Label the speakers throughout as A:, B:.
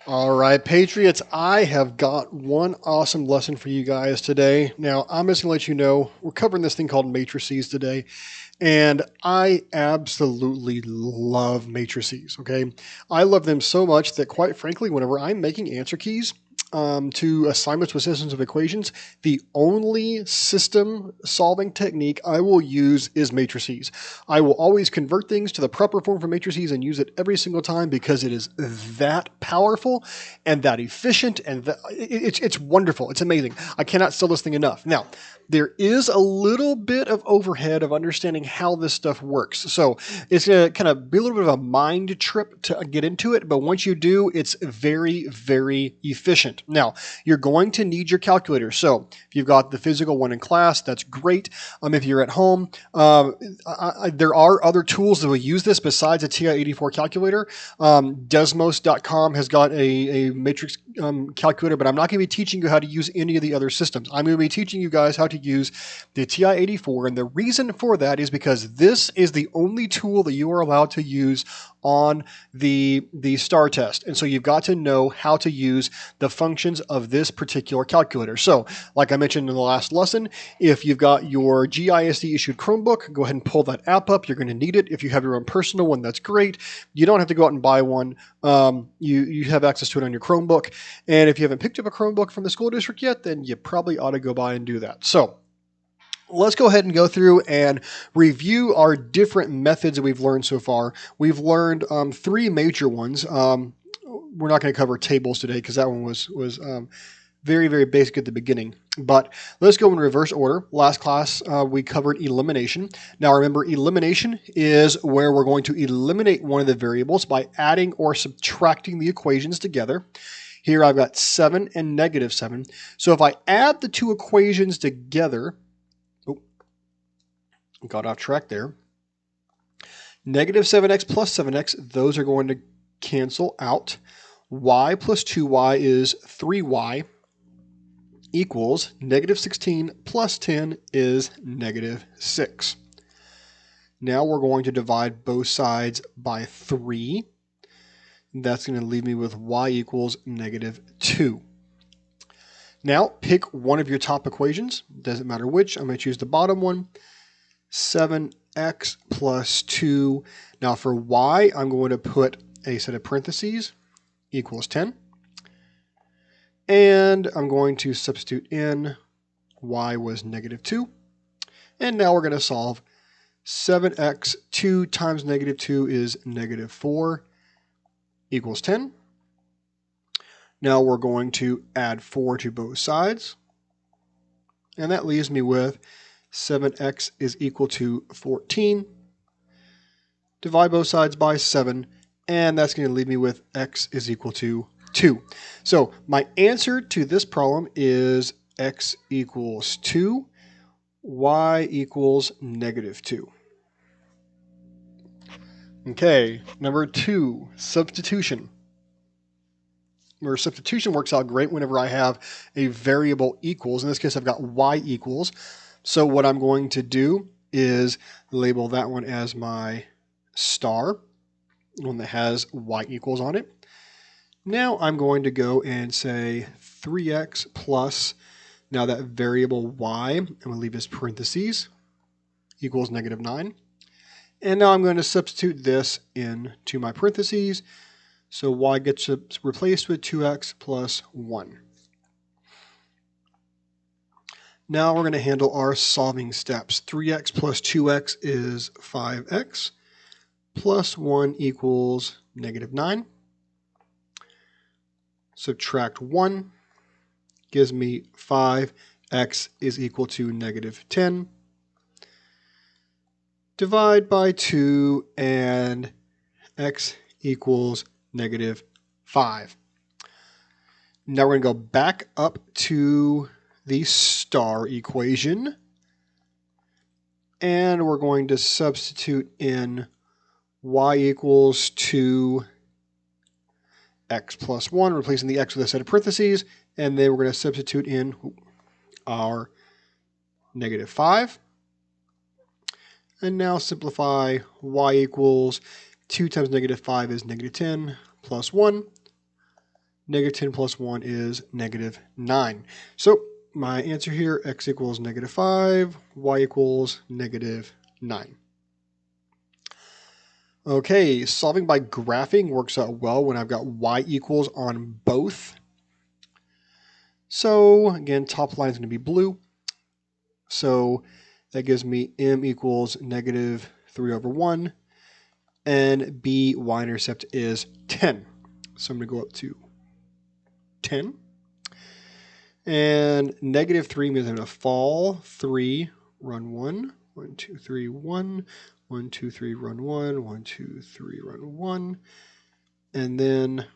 A: All right, Patriots, I have got one awesome lesson for you guys today. Now, I'm just going to let you know we're covering this thing called matrices today, and I absolutely love matrices, okay? I love them so much that, quite frankly, whenever I'm making answer keys, to assignments with systems of equations, the only system solving technique I will use is matrices. I will always convert things to the proper form for matrices and use it every single time because it is that powerful and that efficient and it's wonderful. It's amazing. I cannot sell this thing enough. Now, there is a little bit of overhead of understanding how this stuff works. So it's going to kind of be a little bit of a mind trip to get into it, but once you do, it's very, very efficient. Now, you're going to need your calculator. So if you've got the physical one in class, that's great. If you're at home, there are other tools that will use this besides a TI-84 calculator. Desmos.com has got a matrix calculator, but I'm not going to be teaching you how to use any of the other systems. I'm going to be teaching you guys how to use the TI-84, and the reason for that is because this is the only tool that you are allowed to use on the STAR test. And so you've got to know how to use the functions of this particular calculator. So, like I mentioned in the last lesson, if you've got your GISD issued Chromebook, go ahead and pull that app up. You're going to need it. If you have your own personal one, that's great. You don't have to go out and buy one. You have access to it on your Chromebook. And if you haven't picked up a Chromebook from the school district yet, then you probably ought to go by and do that. So, let's go ahead and go through and review our different methods that we've learned so far. We've learned three major ones. We're not going to cover tables today because that one was very, very basic at the beginning. But let's go in reverse order. Last class, we covered elimination. Now remember, elimination is where we're going to eliminate one of the variables by adding or subtracting the equations together. Here I've got 7 and negative 7. So if I add the two equations together, got off track there. Negative 7x plus 7x, those are going to cancel out. Y plus 2y is 3y equals negative 16 plus 10 is negative 6. Now we're going to divide both sides by 3. That's going to leave me with y equals negative 2. Now pick one of your top equations. Doesn't matter which. I'm going to choose the bottom one. 7x plus 2. Now for y, I'm going to put a set of parentheses equals 10. And I'm going to substitute in y was negative 2. And now we're going to solve 7x, 2 times negative 2 is negative 4 equals 10. Now we're going to add 4 to both sides. And that leaves me with 7x is equal to 14. Divide both sides by 7, and that's going to leave me with x is equal to 2. So my answer to this problem is x equals 2, y equals negative 2. Okay, number 2, substitution. Where substitution works out great whenever I have a variable equals. In this case, I've got y equals. So what I'm going to do is label that one as my star, one that has y equals on it. Now I'm going to go and say 3x plus, now that variable y, I'm going to leave as parentheses, equals negative 9. And now I'm going to substitute this into my parentheses. So y gets replaced with 2x plus 1. Now we're going to handle our solving steps. 3x plus 2x is 5x, plus 1 equals negative 9. Subtract 1 gives me 5. X is equal to negative 10. Divide by 2, and x equals negative 5. Now we're going to go back up to the star equation, and we're going to substitute in y equals 2 x plus 1, replacing the x with a set of parentheses, and then we're going to substitute in our negative 5. And now simplify. Y equals 2 times negative 5 is negative 10 plus 1. Negative 10 plus 1 is negative 9. So my answer here, x equals negative 5, y equals negative 9. Okay, solving by graphing works out well when I've got y equals on both. So again, top line is going to be blue. So that gives me m equals negative 3 over 1. And b, y-intercept is 10. So I'm going to go up to 10. And negative 3 means I'm going to fall 3, run 1, 1, 2, 3, 1, 1, 2, 3, run 1, 1, 2, 3, run 1. And then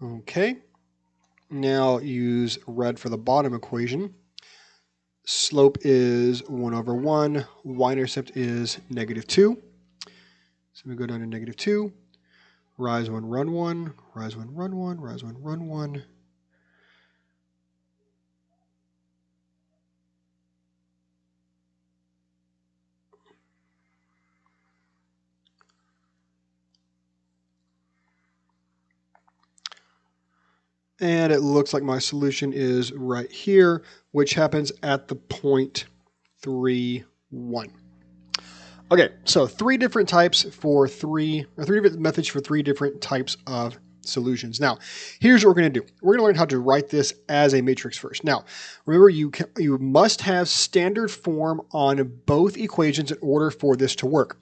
A: okay, now use red for the bottom equation. Slope is 1 over 1. Y-intercept is negative 2. So we go down to negative 2. Rise 1, run 1. Rise 1, run 1. Rise 1, run 1. And it looks like my solution is right here, which happens at the point 3, 1. Okay, so three different methods for three different types of solutions. Now, here's what we're going to do. We're going to learn how to write this as a matrix first. Now, remember you must have standard form on both equations in order for this to work.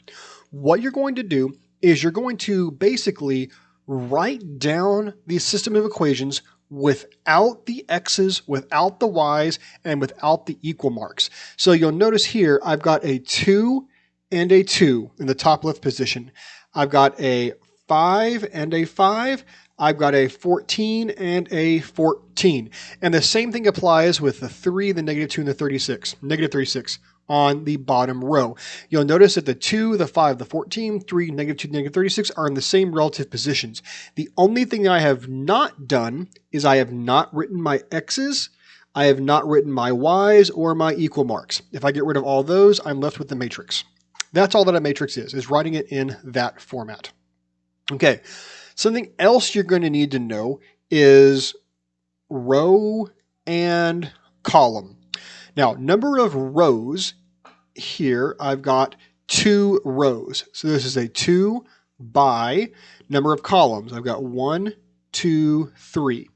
A: What you're going to do is you're going to basically write down the system of equations without the x's, without the y's, and without the equal marks. So you'll notice here I've got a 2 and a 2 in the top left position. I've got a 5 and a 5. I've got a 14 and a 14. And the same thing applies with the 3, the negative 2, and the 36. Negative 36 on the bottom row. You'll notice that the 2, the 5, the 14, 3, negative 2, negative 36 are in the same relative positions. The only thing I have not done is I have not written my x's, I have not written my y's, or my equal marks. If I get rid of all those, I'm left with the matrix. That's all that a matrix is writing it in that format. Okay, something else you're going to need to know is row and column. Now, number of rows here, I've got 2 rows. So this is a 2 by number of columns. I've got 1, 2, 3.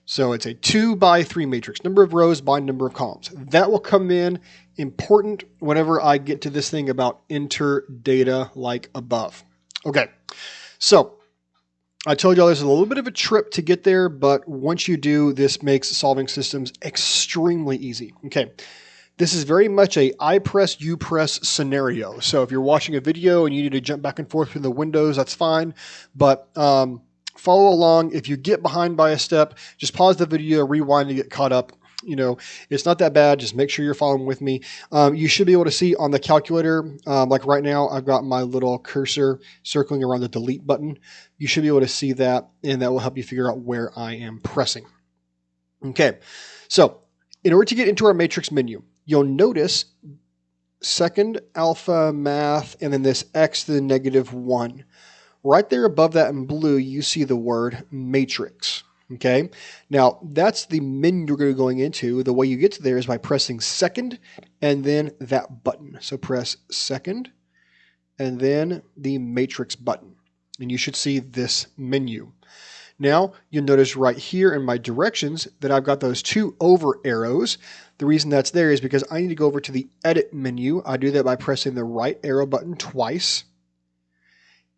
A: So it's a 2 by 3 matrix, number of rows by number of columns. That will come in important whenever I get to this thing about enter data like above. Okay, so I told y'all there's a little bit of a trip to get there, but once you do, this makes solving systems extremely easy. Okay, this is very much a I press, you press scenario. So if you're watching a video and you need to jump back and forth through the windows, that's fine. But follow along. If you get behind by a step, just pause the video, rewind to get caught up. You know, it's not that bad. Just make sure you're following with me. You should be able to see on the calculator, like right now, I've got my little cursor circling around the delete button. You should be able to see that, and that will help you figure out where I am pressing. Okay, so in order to get into our matrix menu, you'll notice second alpha math, and then this x to the negative 1. Right there above that in blue, you see the word matrix. Okay, now that's the menu you're going to be going into. The way you get to there is by pressing second and then that button. So press second and then the matrix button, and you should see this menu. Now you'll notice right here in my directions that I've got those 2 over arrows. The reason that's there is because I need to go over to the edit menu. I do that by pressing the right arrow button twice,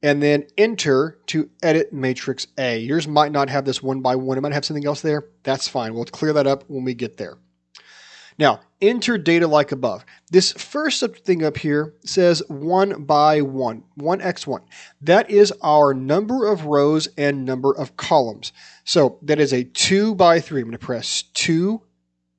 A: and then enter to edit matrix A. Yours might not have this 1 by 1. It might have something else there. That's fine. We'll clear that up when we get there. Now, enter data like above. This first thing up here says 1 by 1, 1x1. That is our number of rows and number of columns. So that is a 2 by 3. I'm going to press 2,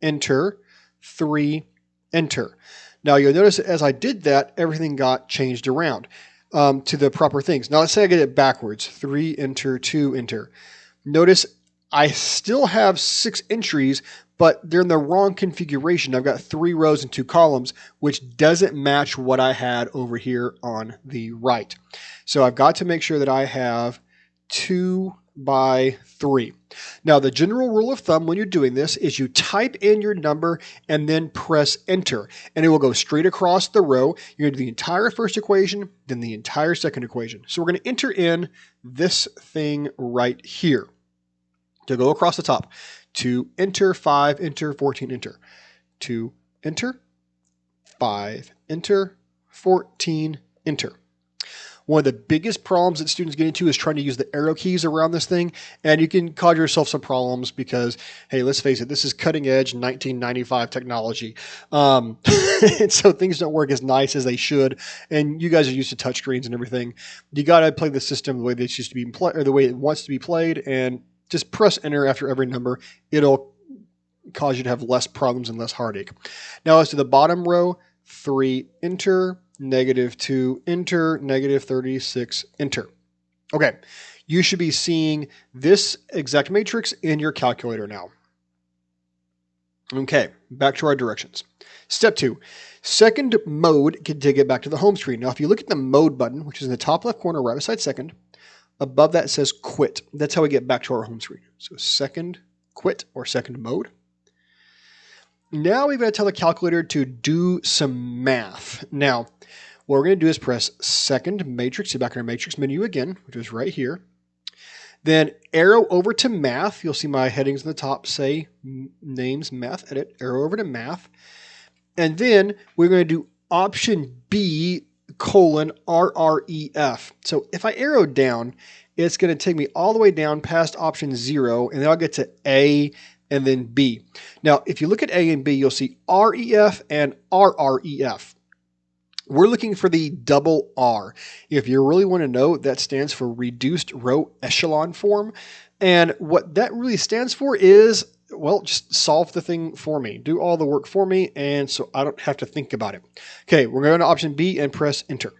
A: enter, 3, enter. Now you'll notice that as I did that, everything got changed around to the proper things. Now let's say I get it backwards. 3, enter, 2, enter. Notice I still have 6 entries, but they're in the wrong configuration. I've got 3 rows and 2 columns, which doesn't match what I had over here on the right. So I've got to make sure that I have 2 by 3. Now, the general rule of thumb when you're doing this is you type in your number and then press enter, and it will go straight across the row. You're going to do the entire first equation, then the entire second equation. So we're going to enter in this thing right here to go across the top. 2, enter, 5, enter, 14, enter. 2, enter, 5, enter, 14, enter. One of the biggest problems that students get into is trying to use the arrow keys around this thing, and you can cause yourself some problems because, hey, let's face it, this is cutting edge 1995 technology. And so things don't work as nice as they should, and you guys are used to touchscreens and everything. You got to play the system the way that it's used to be played, or the way it wants to be played, and just press enter after every number. It'll cause you to have less problems and less heartache. Now, as to the bottom row, 3, enter, -2, enter, -36, enter. Okay, you should be seeing this exact matrix in your calculator now. Okay, back to our directions. Step 2, second mode to get back to the home screen. Now, if you look at the mode button, which is in the top left corner right beside second, above that says quit. That's how we get back to our home screen. So second quit or second mode. Now we've got to tell the calculator to do some math. Now, what we're going to do is press second matrix, so back in our matrix menu again, which is right here. Then arrow over to math. You'll see my headings in the top say names, math, edit, arrow over to math. And then we're going to do option B, RREF. So if I arrow down, it's going to take me all the way down past option 0, and then I'll get to A and then B. Now, if you look at A and B, you'll see REF and RREF. We're looking for the double R. If you really want to know, that stands for Reduced Row Echelon Form. And what that really stands for is, well, just solve the thing for me. Do all the work for me, and so I don't have to think about it. Okay, we're going to option B and press enter.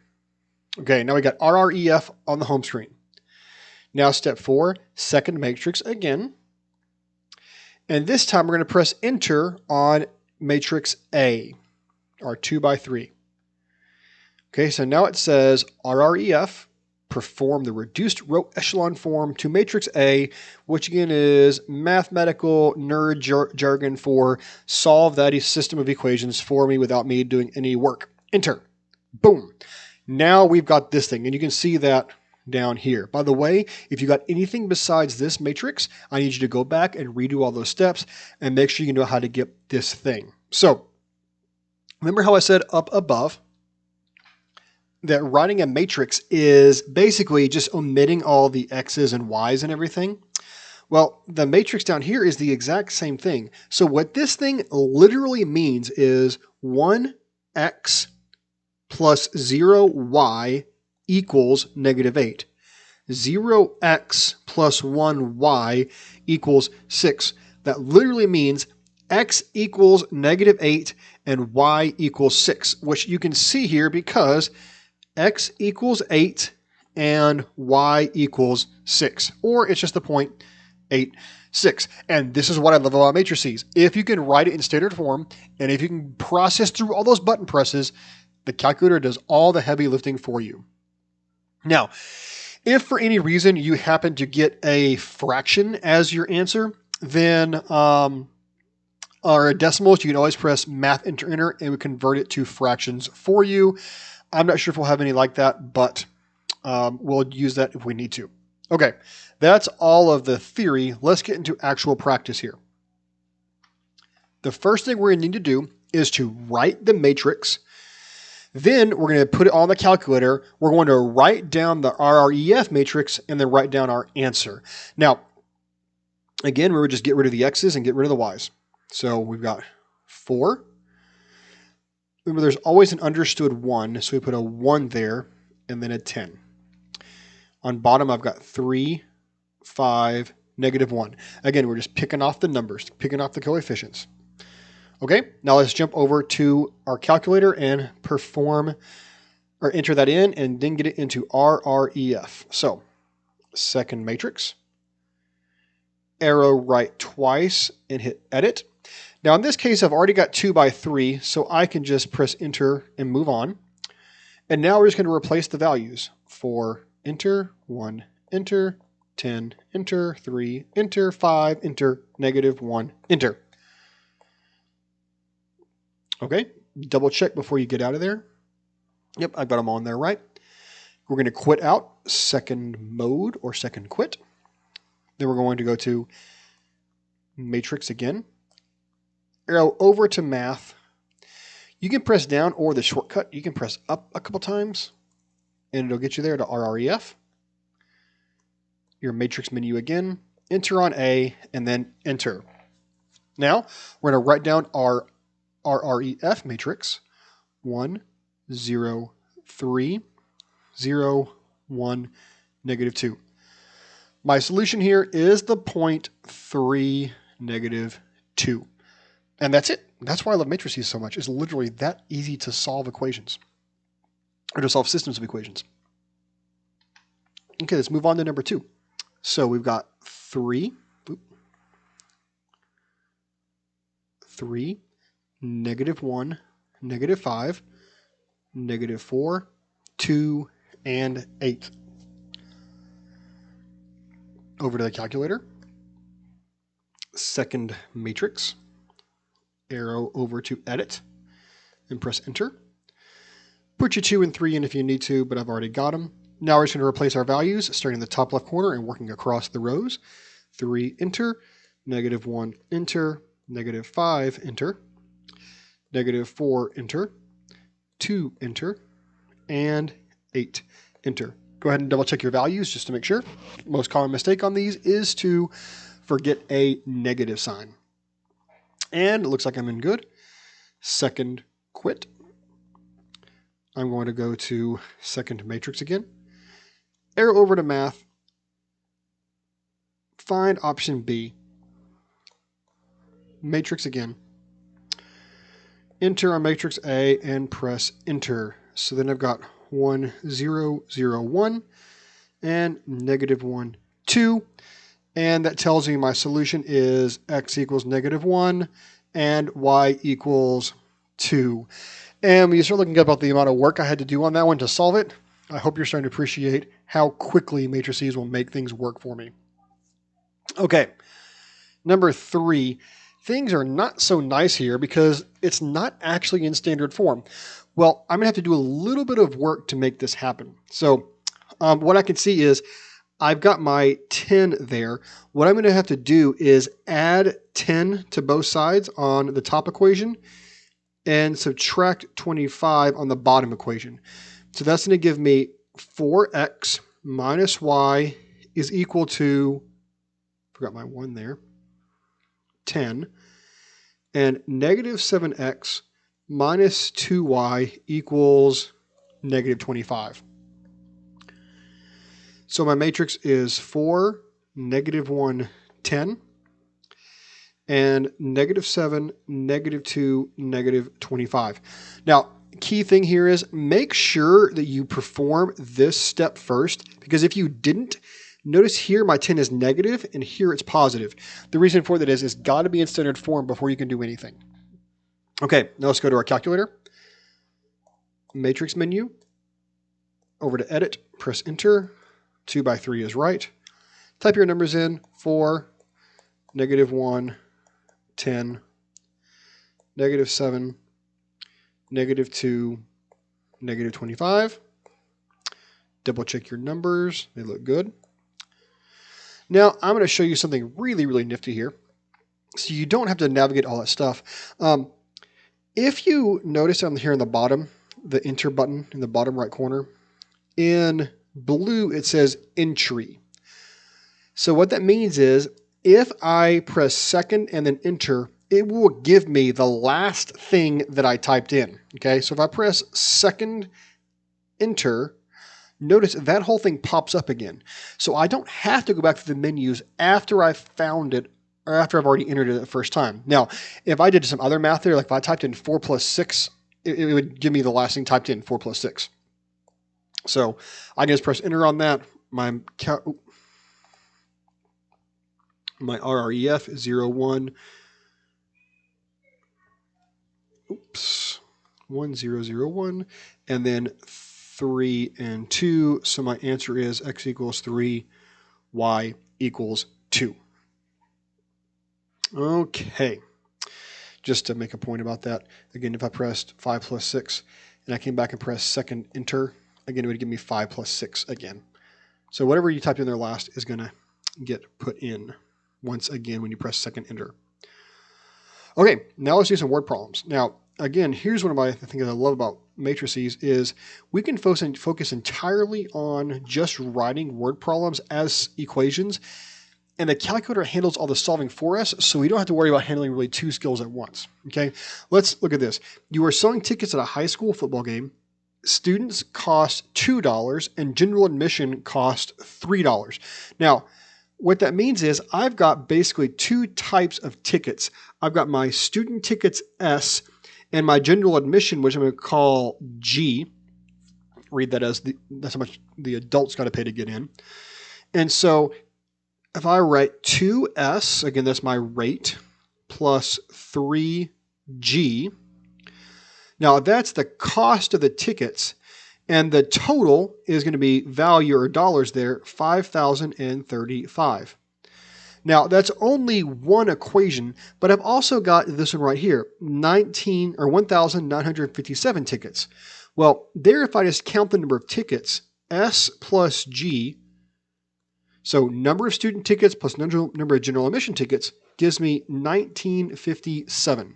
A: Okay, now we got RREF on the home screen. Now step 4, second matrix again. And this time we're going to press enter on matrix A, or 2 by 3. Okay, so now it says RREF, perform the reduced row echelon form to matrix A, which again is mathematical nerd jargon for solve that system of equations for me without me doing any work. Enter. Boom. Now we've got this thing, and you can see that down here. By the way, if you got anything besides this matrix, I need you to go back and redo all those steps and make sure you know how to get this thing. So remember how I said up above that writing a matrix is basically just omitting all the X's and Y's and everything? Well, the matrix down here is the exact same thing. So what this thing literally means is 1x plus 0y equals -8. 0x plus 1y equals 6. That literally means x equals -8 and y equals 6, which you can see here because x equals 8 and y equals 6, or it's just the point 8, 6. And this is what I love about matrices. If you can write it in standard form, and if you can process through all those button presses, the calculator does all the heavy lifting for you. Now, if for any reason you happen to get a fraction as your answer, then or decimals, you can always press math enter and we convert it to fractions for you. I'm not sure if we'll have any like that, but we'll use that if we need to. Okay, that's all of the theory. Let's get into actual practice here. The first thing we're going to need to do is to write the matrix. Then we're going to put it on the calculator. We're going to write down the RREF matrix and then write down our answer. Now, again, we would just get rid of the X's and get rid of the Y's. So we've got 4. Remember, there's always an understood 1, so we put a 1 there and then a 10. On bottom, I've got 3, 5, -1. Again, we're just picking off the numbers, picking off the coefficients. Okay, now let's jump over to our calculator and perform or enter that in and then get it into RREF. So, second matrix, arrow right twice and hit edit. Now in this case, I've already got 2 by 3, so I can just press enter and move on. And now we're just going to replace the values. 4, enter, 1, enter, 10, enter, 3, enter, 5, enter, -1, enter. Okay, double check before you get out of there. Yep, I've got them all in there right. We're going to quit out, second mode or second quit. Then we're going to go to matrix again. Arrow over to math. You can press down or the shortcut. You can press up a couple times and it'll get you there to RREF. Your matrix menu again. Enter on A and then enter. Now we're going to write down our RREF matrix. 1, 0, 3, 0, 1, -2. My solution here is the point 3, -2. And that's it. That's why I love matrices so much. It's literally that easy to solve equations. Or to solve systems of equations. Okay, let's move on to number 2. So we've got 3, -1, -5, -4, 2, and 8. Over to the calculator. Second matrix. Arrow over to edit and press enter. Put your 2 and 3 in if you need to, but I've already got them. Now we're just going to replace our values, starting in the top left corner and working across the rows. 3, enter, -1, enter, -5, enter, -4, enter, 2, enter, and 8, enter. Go ahead and double check your values just to make sure. Most common mistake on these is to forget a negative sign. And it looks like I'm in good. Second quit. I'm going to go to second matrix again. Arrow over to math. Find option B. Matrix again. Enter on matrix A and press enter. So then I've got 1, 0, 0, 1 and -1, 2. And that tells me my solution is x equals -1 and y equals 2. And when you start looking about the amount of work I had to do on that one to solve it, I hope you're starting to appreciate how quickly matrices will make things work for me. Okay, number 3. Things are not so nice here because it's not actually in standard form. Well, I'm going to have to do a little bit of work to make this happen. So what I can see is I've got my 10 there. What I'm going to have to do is add 10 to both sides on the top equation and subtract 25 on the bottom equation. So that's going to give me 4x minus y is equal to, forgot my 1 there, 10, and -7x minus 2y equals -25. So my matrix is 4, -1, 10, and -7, -2, -25. Now, key thing here is make sure that you perform this step first, because if you didn't, notice here my 10 is negative and here it's positive. The reason for that is it's got to be in standard form before you can do anything. Okay, now let's go to our calculator. Matrix menu. Over to edit, press enter. 2 by 3 is right. Type your numbers in. 4, -1, 10, -7, -2, -25. Double check your numbers. They look good. Now I'm going to show you something really, really nifty here. So you don't have to navigate all that stuff. If you notice down here in the bottom, the enter button in the bottom right corner, in blue it says entry. So what that means is if I press second and then enter, it will give me the last thing that I typed in. Okay, so if I press second enter, notice that whole thing pops up again. So I don't have to go back to the menus after I found it or after I've already entered it the first time. Now, if I did some other math there, like if I typed in 4 plus 6, it would give me the last thing typed in, 4 plus 6. So I can just press enter on that. My My RREF is 0, 1. Oops. 1, 0, 0, 1. And then 3 and 2. So my answer is x equals 3, y equals 2. Okay. Just to make a point about that, again, if I pressed 5 plus 6 and I came back and pressed second enter, again, it would give me 5 plus 6 again. So whatever you typed in there last is going to get put in once again when you press second enter. Okay, now let's do some word problems. Now, again, here's one of my things I love about matrices is we can focus entirely on just writing word problems as equations, and the calculator handles all the solving for us, so we don't have to worry about handling really two skills at once. Okay, let's look at this. You are selling tickets at a high school football game. Students cost $2 and general admission cost $3. Now, what that means is I've got basically two types of tickets. I've got my student tickets S and my general admission, which I'm going to call G. Read that as that's how much the adults got to pay to get in. And so if I write 2S, again, that's my rate, plus 3G. Now, that's the cost of the tickets, and the total is going to be value or dollars there, $5,035. Now, that's only one equation, but I've also got this one right here, 1,957 tickets. Well, there, if I just count the number of tickets, S plus G, so number of student tickets plus number of general admission tickets gives me 1957.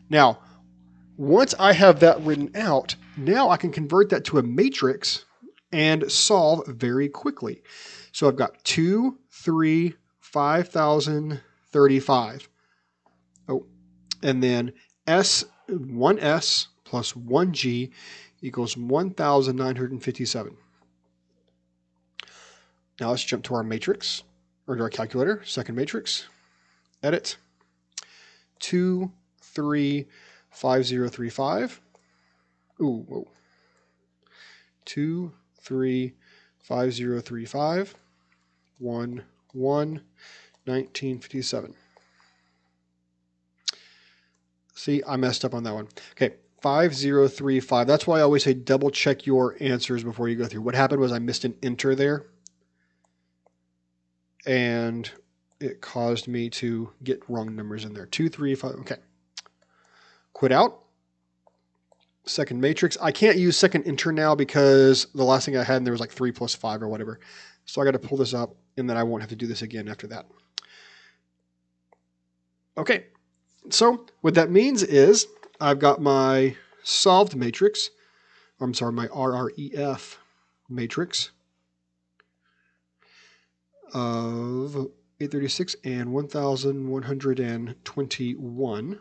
A: Now, once I have that written out, now I can convert that to a matrix and solve very quickly. So I've got 2, 3, 5,035. Oh, and then S, 1S plus 1G equals 1,957. Now let's jump to our matrix, or to our calculator, second matrix, edit, 2, 3, 5035. Ooh, whoa. 2, 3, 5035, 1, 1, 1957. See, I messed up on that one. Okay, 5035. That's why I always say double check your answers before you go through. What happened was I missed an enter there, and it caused me to get wrong numbers in there. 2, 3, 5. Okay. Quit out. Second matrix. I can't use second enter now because the last thing I had in there was like 3 plus 5 or whatever. So I got to pull this up, and then I won't have to do this again after that. Okay. So what that means is I've got my solved matrix. I'm sorry, my RREF matrix of 836 and 1,121.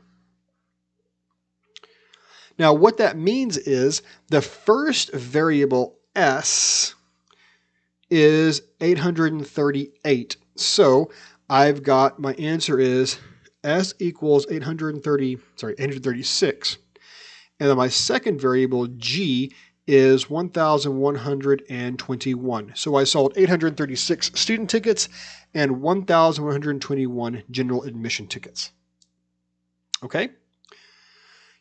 A: Now, what that means is the first variable S is 838. So I've got my answer is S equals 836. And then my second variable G is 1,121. So I sold 836 student tickets and 1,121 general admission tickets. Okay?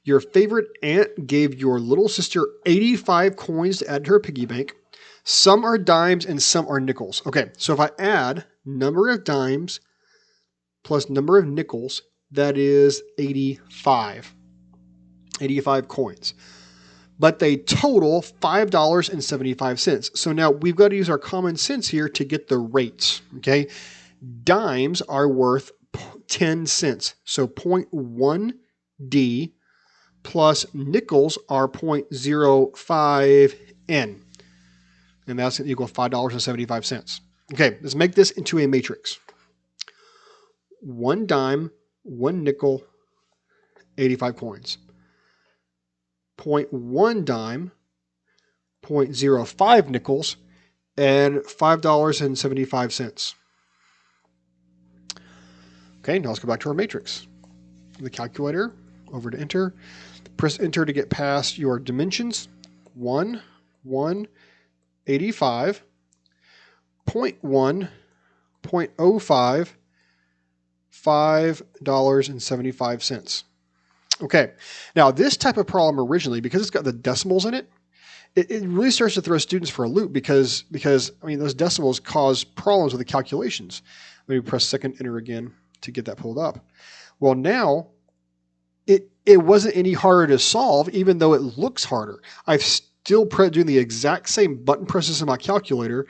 A: Your favorite aunt gave your little sister 85 coins to add to her piggy bank. Some are dimes and some are nickels. Okay, so if I add number of dimes plus number of nickels, that is 85. 85 coins. But they total $5.75. So now we've got to use our common sense here to get the rates. Okay, dimes are worth 10 cents. So 0.1 D plus nickels are 0.05 N. And that's going to equal $5.75. Okay, let's make this into a matrix. 1 dime, 1 nickel, 85 coins. 0.1 dime, 0.05 nickels, and $5.75. Okay, now let's go back to our matrix. The calculator, over to enter. Press enter to get past your dimensions. 1, 1, 85, 0.1, 0.05, $5.75. Okay, now this type of problem originally, because it's got the decimals in it, it really starts to throw students for a loop because I mean those decimals cause problems with the calculations. Let me press second enter again to get that pulled up. Well, now it wasn't any harder to solve, even though it looks harder. I've still doing the exact same button presses in my calculator,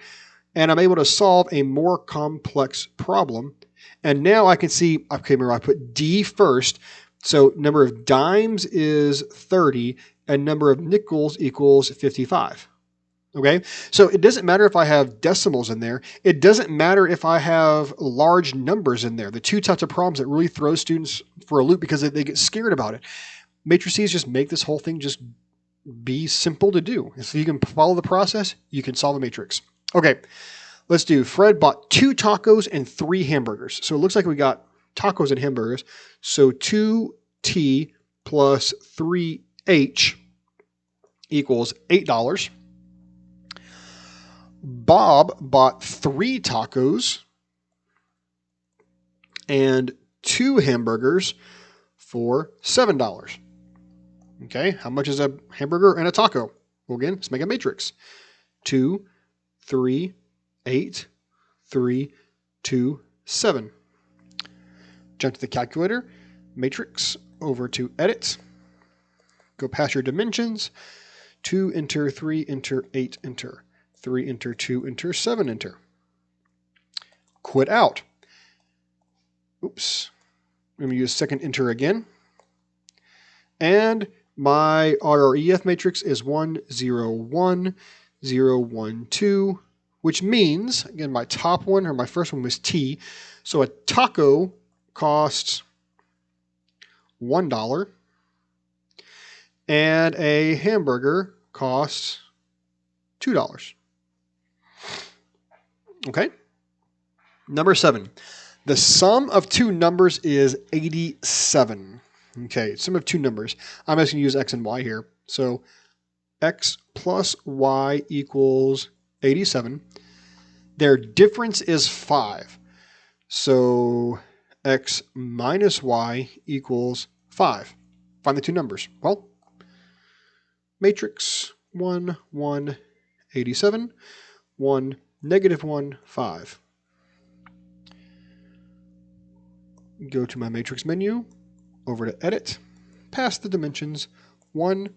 A: and I'm able to solve a more complex problem. And now I can see, okay, remember I put D first. So number of dimes is 30 and number of nickels equals 55. Okay, so it doesn't matter if I have decimals in there. It doesn't matter if I have large numbers in there. The two types of problems that really throw students for a loop because they get scared about it. Matrices just make this whole thing just be simple to do. If you can follow the process, you can solve a matrix. Okay, let's do Fred bought 2 tacos and 3 hamburgers. So it looks like we got tacos and hamburgers. So 2T plus 3H equals $8. Bob bought 3 tacos and 2 hamburgers for $7. Okay, how much is a hamburger and a taco? Well, again, let's make a matrix. 2, 3, 8, 3, 2, 7. Jump to the calculator, matrix, over to edit. Go past your dimensions. 2, enter, 3, enter, 8, enter. 3, enter, 2, enter, 7, enter. Quit out. Oops. I'm going to use second enter again. And my RREF matrix is 1, 0, 1, 0, 1, 2, which means, again, my top one, or my first one was T. So a taco costs $1 and a hamburger costs $2. Okay. Number 7. The sum of 2 numbers is 87. Okay, sum of 2 numbers. I'm just going to use x and y here. So x plus y equals 87. Their difference is 5. So x minus y equals 5. Find the 2 numbers. Well, matrix 1, 1, 87, 1, negative 1, 5. Go to my matrix menu, over to edit, past the dimensions, 1,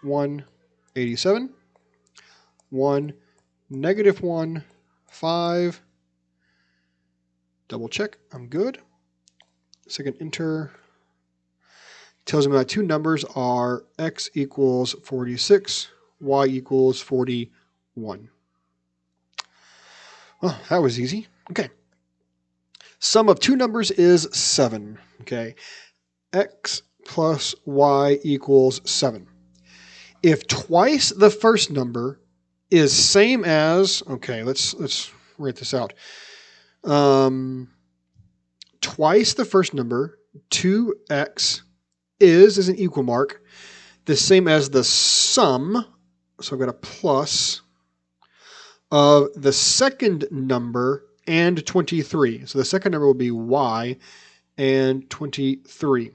A: 1, 87, 1, negative 1, 5. Double check, I'm good. Second enter. Tells me my 2 numbers are x equals 46, y equals 41. Oh, that was easy. Okay. Sum of 2 numbers is 7. Okay. X plus y equals 7. If twice the first number is same as, okay, let's write this out. Twice the first number, 2x is an equal mark, the same as the sum, so I've got a plus, of the second number and 23. So the second number will be y and 23.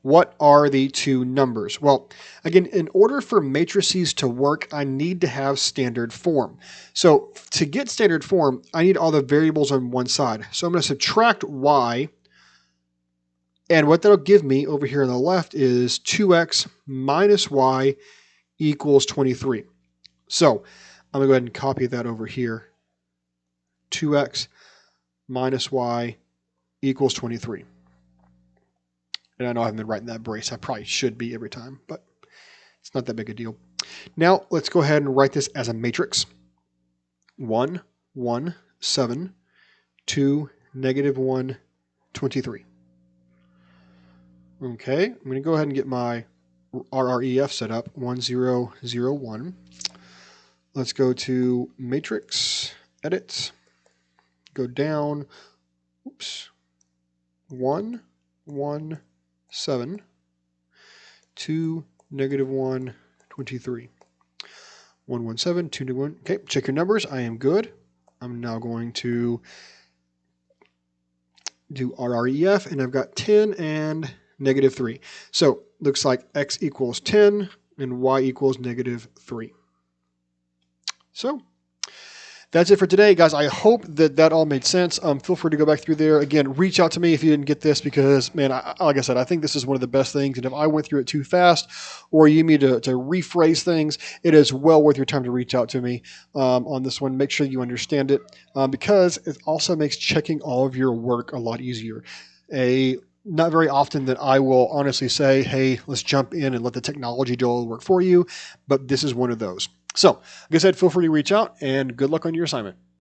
A: What are the 2 numbers? Well, again, in order for matrices to work, I need to have standard form. So to get standard form, I need all the variables on one side. So I'm going to subtract y, and what that'll give me over here on the left is 2x minus y equals 23. So I'm going to go ahead and copy that over here. 2x minus y equals 23. And I know I haven't been writing that brace. I probably should be every time, but it's not that big a deal. Now let's go ahead and write this as a matrix. 1, 1, 7, 2, negative 1, 23. Okay, I'm going to go ahead and get my RREF set up. 1, 0, 0, 1. Let's go to matrix, edit, go down, oops, 1, 1, 7, 2, negative 1, 23. 1, 1, 7, 2, 1. Okay, check your numbers. I am good. I'm now going to do RREF, and I've got 10 and negative 3. So looks like x equals 10 and y equals negative 3. So that's it for today, guys. I hope that all made sense. Feel free to go back through there. Again, reach out to me if you didn't get this because, man, like I said, I think this is one of the best things. And if I went through it too fast or you need to rephrase things, it is well worth your time to reach out to me on this one. Make sure you understand it because it also makes checking all of your work a lot easier. Not very often that I will honestly say, hey, let's jump in and let the technology do all the work for you. But this is one of those. So, like I said, feel free to reach out and good luck on your assignment.